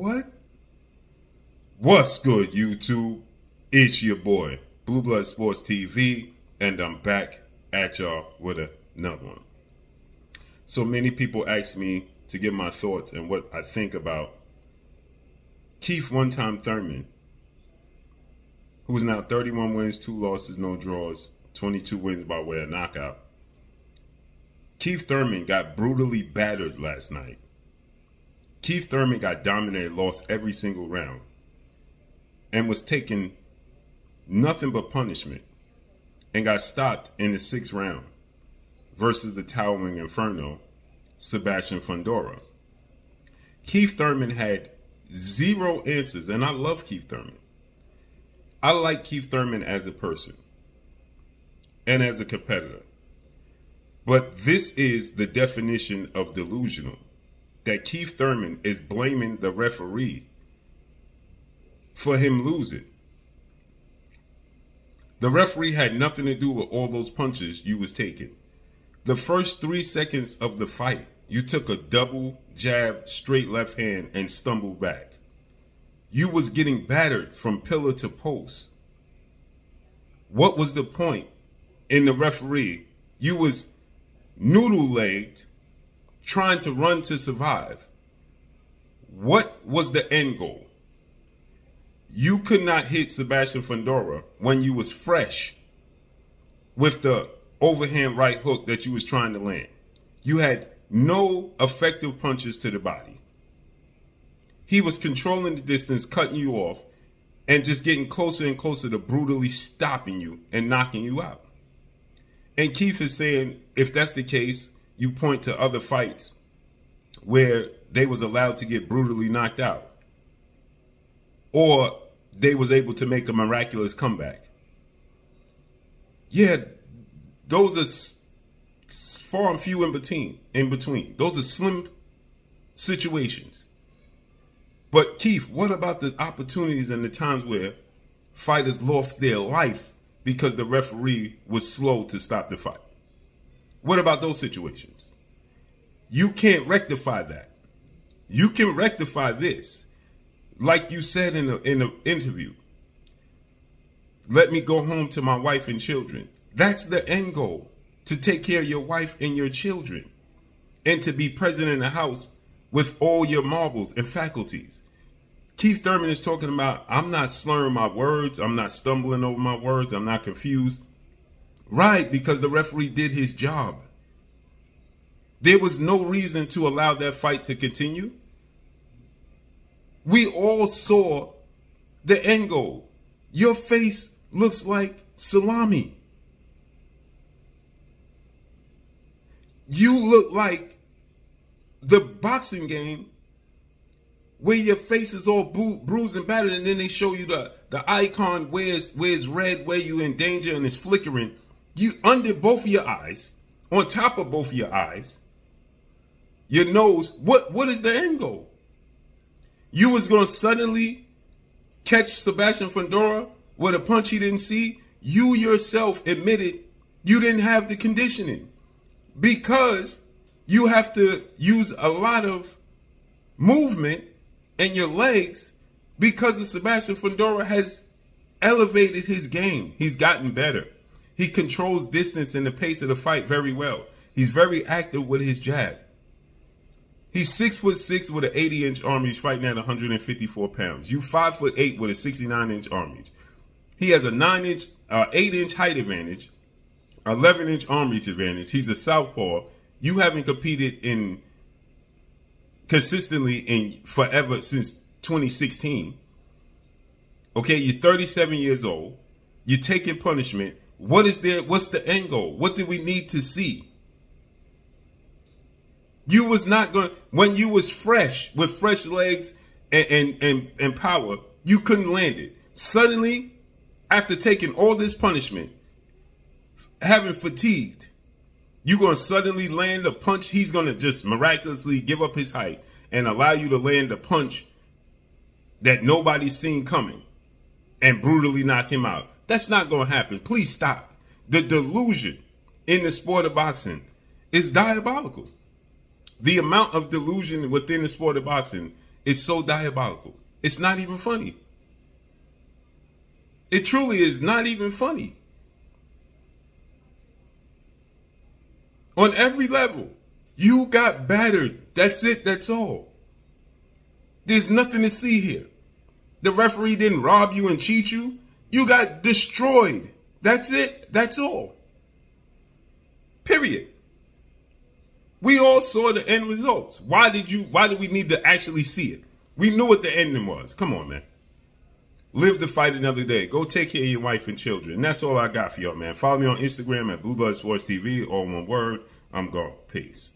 What? What's good, YouTube? It's your boy, Blue Blood Sports TV, and I'm back at y'all with another one. So many people ask me to give my thoughts and what I think about Keith one-time Thurman, who is now 31 wins, 2 losses, no draws, 22 wins by way of knockout. Keith Thurman got brutally battered last night. Keith Thurman got dominated, lost every single round, and was taking nothing but punishment, and got stopped in the 6th round versus the towering inferno, Sebastian Fundora. Keith Thurman had 0 answers, and I love Keith Thurman. I like Keith Thurman as a person and as a competitor. But this is the definition of delusional, that Keith Thurman is blaming the referee for him losing. The referee had nothing to do with all those punches you was taking. The first 3 seconds of the fight, you took a double jab, straight left hand, and stumbled back. You was getting battered from pillar to post. What was the point in the referee? You was noodle-legged, trying to run to survive. What was the end goal? You could not hit Sebastian Fundora when you was fresh with the overhand right hook that you was trying to land. You had no effective punches to the body. He was controlling the distance, cutting you off, and just getting closer and closer to brutally stopping you and knocking you out. And Keith is saying, if that's the case, you point to other fights where they was allowed to get brutally knocked out, or they was able to make a miraculous comeback. Yeah, those are far and few in between. Those are slim situations. But Keith, what about the opportunities and the times where fighters lost their life because the referee was slow to stop the fight? What about those situations? You can't rectify that. You can rectify this. Like you said in the interview, let me go home to my wife and children. That's the end goal, to take care of your wife and your children, and to be present in the house with all your marbles and faculties. Keith Thurman is talking about, I'm not slurring my words, I'm not stumbling over my words, I'm not confused. Right, because the referee did his job. There was no reason to allow that fight to continue. We all saw the end goal. Your face looks like salami. You look like the boxing game where your face is all bruised and battered, and then they show you the icon where's red, where you in danger, and it's flickering. You under both of your eyes, on top of both of your eyes, your nose. What is the end goal? You was going to suddenly catch Sebastian Fundora with a punch he didn't see. You yourself admitted you didn't have the conditioning, because you have to use a lot of movement in your legs, because of Sebastian Fundora has elevated his game. He's gotten better. He controls distance and the pace of the fight very well. He's very active with his jab. He's 6'6" with an 80-inch arm reach, fighting at 154 pounds. You 5'8" with a 69-inch arm reach. He has a 8-inch height advantage, 11-inch arm reach advantage. He's a southpaw. You haven't competed consistently in forever since 2016. Okay, you're 37 years old. You're taking punishment. What's the end goal? What do we need to see? You was not going, when you was fresh with fresh legs and power, you couldn't land it. Suddenly, after taking all this punishment, having fatigued, you're going to suddenly land a punch. He's going to just miraculously give up his height and allow you to land a punch that nobody's seen coming and brutally knock him out. That's not going to happen. Please stop. The delusion in the sport of boxing is diabolical. The amount of delusion within the sport of boxing is so diabolical. It's not even funny. It truly is not even funny. On every level, you got battered. That's it. That's all. There's nothing to see here. The referee didn't rob you and cheat you. You got destroyed. That's it. That's all. Period. We all saw the end results. Why did we need to actually see it? We knew what the ending was. Come on, man. Live to fight another day. Go take care of your wife and children. And that's all I got for y'all, man. Follow me on Instagram at Blue Blood Sports TV, all one word. I'm gone. Peace.